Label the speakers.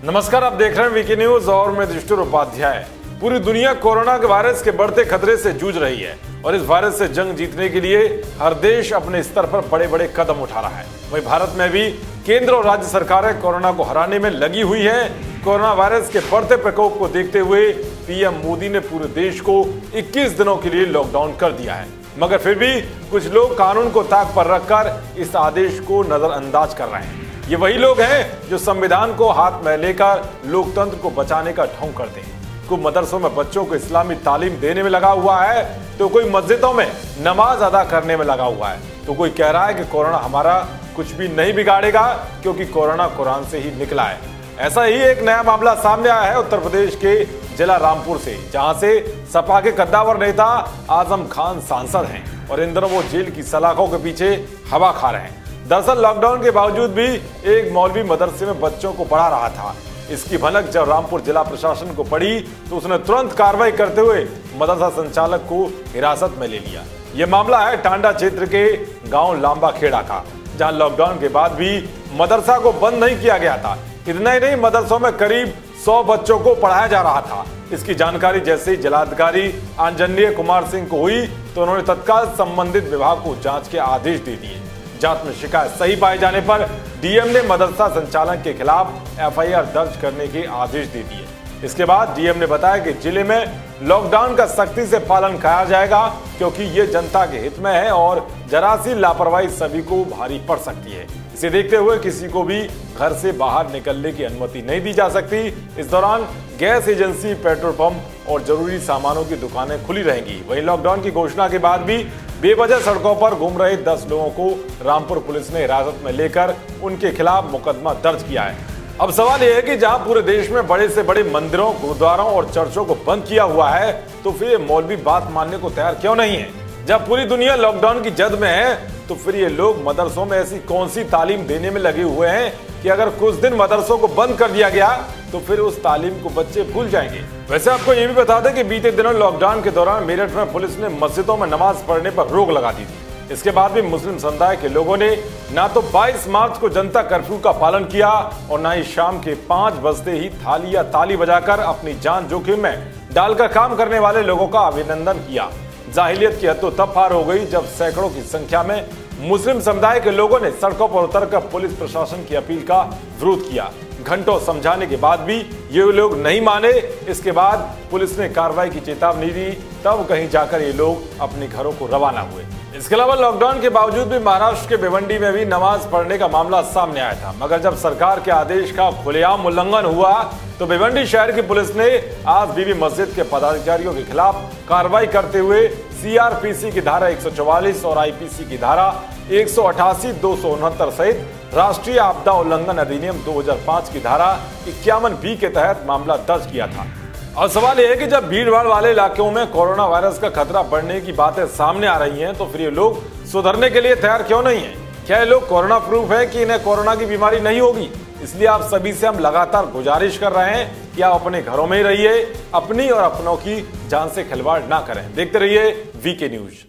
Speaker 1: नमस्कार, आप देख रहे हैं वीके न्यूज और मैं दृष्टि उपाध्याय। पूरी दुनिया कोरोना के वायरस के बढ़ते खतरे से जूझ रही है और इस वायरस से जंग जीतने के लिए हर देश अपने स्तर पर बड़े बड़े कदम उठा रहा है। वहीं भारत में भी केंद्र और राज्य सरकारें कोरोना को हराने में लगी हुई है। कोरोना वायरस के बढ़ते प्रकोप को देखते हुए पीएम मोदी ने पूरे देश को 21 दिनों के लिए लॉकडाउन कर दिया है, मगर फिर भी कुछ लोग कानून को ताक पर रखकर इस आदेश को नजरअंदाज कर रहे हैं। ये वही लोग हैं जो संविधान को हाथ में लेकर लोकतंत्र को बचाने का ढोंग करते हैं। कोई मदरसों में बच्चों को इस्लामी तालीम देने में लगा हुआ है, तो कोई मस्जिदों में नमाज अदा करने में लगा हुआ है, तो कोई कह रहा है कि कोरोना हमारा कुछ भी नहीं बिगाड़ेगा क्योंकि कोरोना कुरान से ही निकला है। ऐसा ही एक नया मामला सामने आया है उत्तर प्रदेश के जिला रामपुर से, जहां से सपा के कद्दावर नेता आजम खान सांसद हैं और इन दिनों वो जेल की सलाखों के पीछे हवा खा रहे हैं। दरअसल लॉकडाउन के बावजूद भी एक मौलवी मदरसे में बच्चों को पढ़ा रहा था। इसकी भनक जब रामपुर जिला प्रशासन को पड़ी तो उसने तुरंत कार्रवाई करते हुए मदरसा संचालक को हिरासत में ले लिया। यह मामला है टांडा क्षेत्र के गांव लांबा खेड़ा का, जहां लॉकडाउन के बाद भी मदरसा को बंद नहीं किया गया था। इतना ही नहीं, मदरसों में करीब 100 बच्चों को पढ़ाया जा रहा था। इसकी जानकारी जैसे ही जिलाधिकारी आंजनेय कुमार सिंह को हुई तो उन्होंने तत्काल संबंधित विभाग को जांच के आदेश दे दिए। जांच में शिकायत सही पाए जाने पर डीएम ने मदरसा संचालक के खिलाफ एफआईआर दर्ज करने के आदेश दे दिए। इसके बाद डीएम ने बताया कि जिले में लॉकडाउन का सख्ती से पालन किया जाएगा क्योंकि ये जनता के हित में है और जरा सी लापरवाही सभी को भारी पड़ सकती है। इसे देखते हुए किसी को भी घर से बाहर निकलने की अनुमति नहीं दी जा सकती। इस दौरान गैस एजेंसी, पेट्रोल पंप और जरूरी सामानों की दुकानें खुली रहेंगी। वहीं लॉकडाउन की घोषणा के बाद भी बेवजह सड़कों पर घूम रहे 10 लोगों को रामपुर पुलिस ने हिरासत में लेकर उनके खिलाफ मुकदमा दर्ज किया है। अब सवाल यह है कि जहां पूरे देश में बड़े से बड़े मंदिरों, गुरुद्वारों और चर्चों को बंद किया हुआ है, तो फिर ये मौलवी बात मानने को तैयार क्यों नहीं है? जब पूरी दुनिया लॉकडाउन की जद में है तो फिर ये लोग मदरसों में ऐसी कौन सी तालीम देने में लगे हुए हैं कि अगर कुछ दिन मदरसों को बंद कर दिया गया तो फिर उस तालीम को बच्चे भूल जाएंगे। वैसे आपको ये भी बता दें कि बीते दिनों लॉकडाउन के दौरान मेरठ में पुलिस ने मस्जिदों में नमाज पढ़ने पर रोक लगा दी थी। इसके बाद भी मुस्लिम समुदाय के लोगों ने ना तो 22 मार्च को जनता कर्फ्यू का पालन किया और ना ही शाम के 5 बजते ही थाली या ताली बजाकर अपनी जान जोखिम में डालकर काम करने वाले लोगों का अभिनंदन किया। जाहिलियत की हद तो तब पार हो गई जब सैकड़ों की संख्या में मुस्लिम समुदाय के लोगों ने सड़कों पर उतरकर पुलिस प्रशासन की अपील का विरोध किया। घंटों समझाने के बाद भी ये लोग नहीं माने। इसके बाद पुलिस ने कार्रवाई की चेतावनी दी, तब कहीं जाकर ये लोग अपने घरों को रवाना हुए। इसके अलावा लॉकडाउन के बावजूद भी महाराष्ट्र के भिवंडी में भी नमाज पढ़ने का मामला सामने आया था, मगर जब सरकार के आदेश का खुलेआम उल्लंघन हुआ तो भिवंडी शहर की पुलिस ने आज बीबी मस्जिद के पदाधिकारियों के खिलाफ कार्रवाई करते हुए सीआरपीसी की धारा 144 और आईपीसी की धारा 188, 269 सहित राष्ट्रीय आपदा उल्लंघन अधिनियम 2005 की धारा 51B के तहत मामला दर्ज किया था। और सवाल यह है कि जब भीड़ भाड़ वाले इलाकों में कोरोना वायरस का खतरा बढ़ने की बातें सामने आ रही हैं, तो फिर ये लोग सुधरने के लिए तैयार क्यों नहीं है? क्या ये लोग कोरोना प्रूफ है कि इन्हें कोरोना की बीमारी नहीं होगी? इसलिए आप सभी से हम लगातार गुजारिश कर रहे हैं कि आप अपने घरों में ही रहिए, अपनी और अपनों की जान से खिलवाड़ ना करें। देखते रहिए वीके न्यूज।